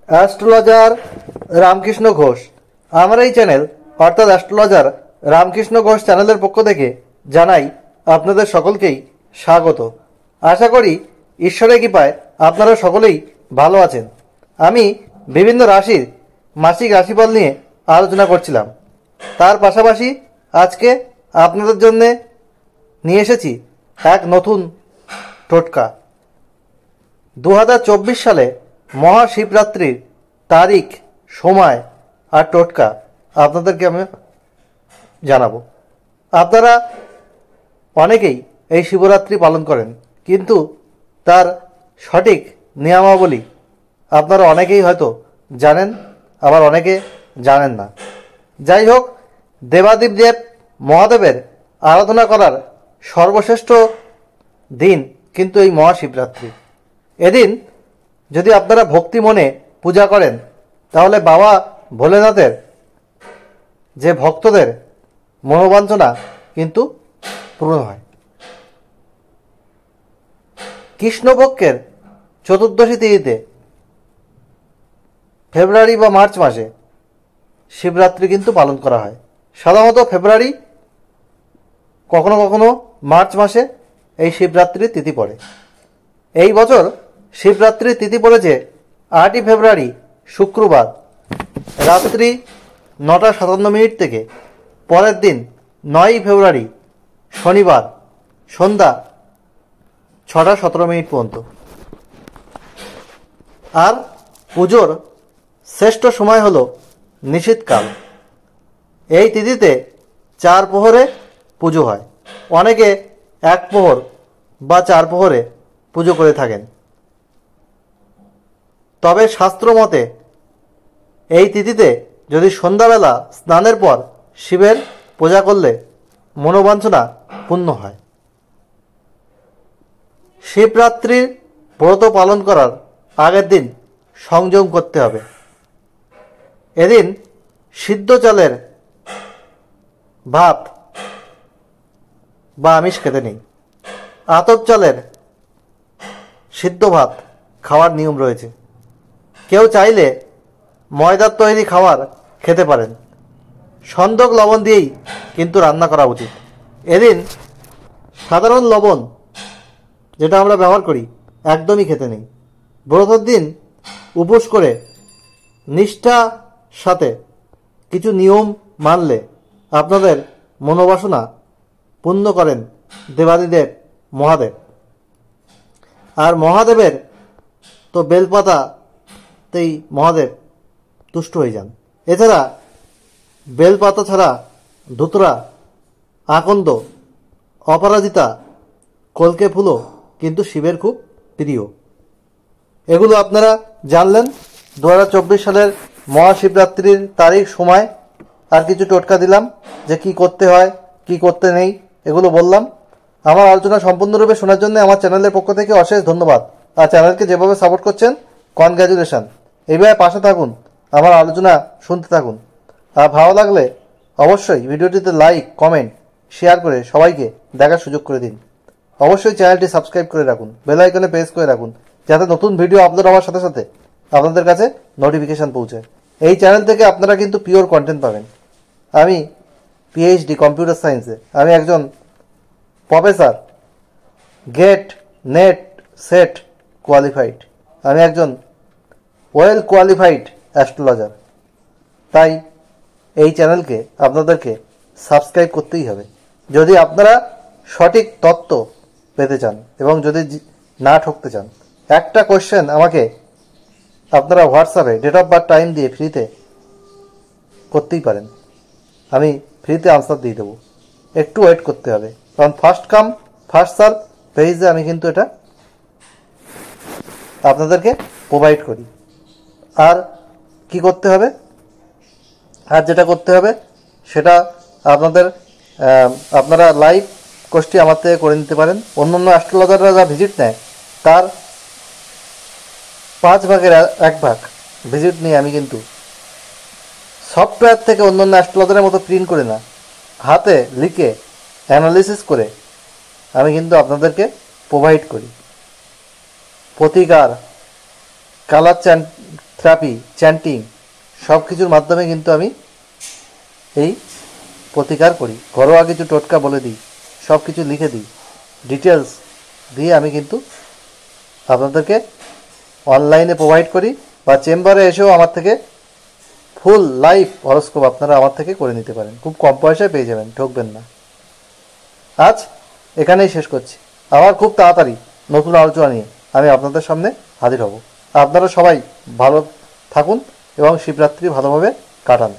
Astrologer Ramakrishna Ghosh. আমার এই channel অর্থাৎ অ্যাস্ট্রোলজার রামকৃষ্ণ ঘোষ চ্যানেলের পক্ষ থেকে জানাই আপনাদের সকলকেই স্বাগত। আশা করি ঈশ্বরের কৃপায় আপনারা সকলেই ভালো আছেন। আমি বিভিন্ন রাশির মাসিক রাশিফল নিয়ে আলোচনা করছিলাম। তার পাশাপাশি আজকে আপনাদের জন্য নিয়ে এসেছি এক নতুন টোটকা। 2024 সালে মহাশিবরাত্রির তারিখ, সময় আর টোটকা আপনাদেরকে আমি জানাবো। আপনারা অনেকেই এই শিবরাত্রি পালন করেন, কিন্তু তার সঠিক নিয়মাবলী আপনারা অনেকেই হয়তো জানেন, আবার অনেকে জানেন না। যাই হোক, দেবাদিদেব মহাদেবের আরাধনা করার সর্বশ্রেষ্ঠ দিন কিন্তু এই মহাশিবরাত্রি। এদিন যদি আপনারা ভক্তি মনে পূজা করেন, তাহলে বাবা ভোলেনাথের যে ভক্তদের মনোবাঞ্ছনা কিন্তু পূরণ হয়। কৃষ্ণপক্ষের চতুর্দশী তিথিতে ফেব্রুয়ারি বা মার্চ মাসে শিবরাত্রি কিন্তু পালন করা হয়। সাধারণত ফেব্রুয়ারি, কখনো কখনো মার্চ মাসে এই শিবরাত্রির তিথি পড়ে। এই বছর শিবরাত্রির তিথি পড়েছে 8ই ফেব্রুয়ারি শুক্রবার রাত্রি 9:57 থেকে পরের দিন 9ই ফেব্রুয়ারি শনিবার সন্ধ্যা 6:17 পর্যন্ত। আর পুজোর শ্রেষ্ঠ সময় হলো নিশীথকাল। এই তিথিতে 4 প্রহরে পুজো হয়। অনেকে 1 প্রহর বা 4 প্রহরে পুজো করে থাকেন। তবে শাস্ত্র মতে এই তিথিতে যদি সন্ধ্যাবেলা স্নানের পর শিবের পূজা করলে মনোবাঞ্ছনা পূর্ণ হয়। শিবরাত্রির ব্রত পালন করার আগের দিন সংযম করতে হবে। এদিন সিদ্ধ চালের ভাত বা আমিষ খেতে নেই। আতপ চালের সিদ্ধ ভাত খাওয়ার নিয়ম রয়েছে। কেউ চাইলে ময়দার তৈরি খাবার খেতে পারেন। সন্দক লবণ দিয়েই কিন্তু রান্না করা উচিত। এদিন সাধারণ লবণ যেটা আমরা ব্যবহার করি একদমই খেতে নেই। ব্রতের দিন উপোস করে নিষ্ঠার সাথে কিছু নিয়ম মানলে আপনাদের মনোবাসনা পূর্ণ করেন দেবাদিদেব মহাদেব। আর মহাদেবের তো বেলপাতাতেই মহাদেব তুষ্ট হয়ে যান। এছাড়া বেলপাতা ছাড়া ধুতরা, আকন্দ, অপরাজিতা, কলকে ফুলও কিন্তু শিবের খুব প্রিয়। এগুলো আপনারা জানলেন। 2024 সালের মহাশিবরাত্রির তারিখ, সময় আর কিছু টোটকা দিলাম যে কি করতে হয় কি করতে নেই, এগুলো বললাম। আমার আলোচনা সম্পূর্ণরূপে শোনার জন্য আমার চ্যানেলের পক্ষ থেকে অশেষ ধন্যবাদ। আর চ্যানেলকে যেভাবে সাপোর্ট করছেন, কনগ্র্যাচুলেশন। এইভাবে পাশে থাকুন, আমার আলোচনা শুনতে থাকুন। আর ভালো লাগলে অবশ্যই ভিডিওটিতে লাইক, কমেন্ট, শেয়ার করে সবাইকে দেখার সুযোগ করে দিন। অবশ্যই চ্যানেলটি সাবস্ক্রাইব করে রাখুন, বেল আইকনে প্রেস করে রাখুন, যাতে নতুন ভিডিও আপলোড হওয়ার সাথে সাথে আপনাদের কাছে নোটিফিকেশান পৌঁছায়। এই চ্যানেল থেকে আপনারা কিন্তু পিওর কন্টেন্ট পাবেন। আমি পিএইচডি কম্পিউটার সায়েন্সে, আমি একজন professor, GATE, NET, SET qualified. আমি একজন ওয়েল কোয়ালিফাইড অ্যাস্ট্রোলজার। তাই এই চ্যানেলকে আপনাদেরকে সাবস্ক্রাইব করতেই হবে যদি আপনারা সঠিক তথ্য পেতে চান এবং যদি না ঠকতে চান। একটা কোশ্চেন আমাকে আপনারা হোয়াটসঅ্যাপে ডেট অফ বার্থ টাইম দিয়ে ফ্রিতে করতেই পারেন। আমি ফ্রিতে আনসার দিয়ে দেবো। একটু ওয়েট করতে হবে, কারণ ফার্স্ট কাম ফার্স্ট সার্ভ বেসিসে আমি কিন্তু এটা আপনাদেরকে প্রোভাইড করি। আর কি করতে হবে, আর যেটা করতে হবে সেটা আপনারা লাইভ কোর্সটি আমার থেকে করে নিতে পারেন। অন্য অ্যাস্ট্রোলজাররা যা ভিজিট নেয় তার 5 ভাগের 1 ভাগ ভিজিট নিয়ে আমি কিন্তু সফটওয়্যার থেকে অন্যান্য অ্যাস্ট্রোলজারের মতো প্রিন্ট করে না, হাতে লিখে অ্যানালিসিস করে আমি কিন্তু আপনাদেরকে প্রোভাইড করি। প্রতিকার, কালার থেরাপি, চ্যান্টিং সব কিছুর মাধ্যমে কিন্তু আমি এই প্রতিকার করি। ঘরোয়া কিছু টোটকা বলে দিই, সব কিছু লিখে দিই, ডিটেলস দিয়ে আমি কিন্তু আপনাদেরকে অনলাইনে প্রোভাইড করি, বা চেম্বারে এসেও আমার থেকে ফুল লাইফ হরোস্কোপ আপনারা আমার থেকে করে নিতে পারেন। খুব কম পয়সায় পেয়ে যাবেন, ঠকবেন না। আজ এখানেই শেষ করছি। আবার খুব তাড়াতাড়ি নতুন আলোচনা নিয়ে আমি আপনাদের সামনে হাজির হব। আপনারা সবাই ভালো থাকুন এবং শিবরাত্রি ভালোভাবে কাটান।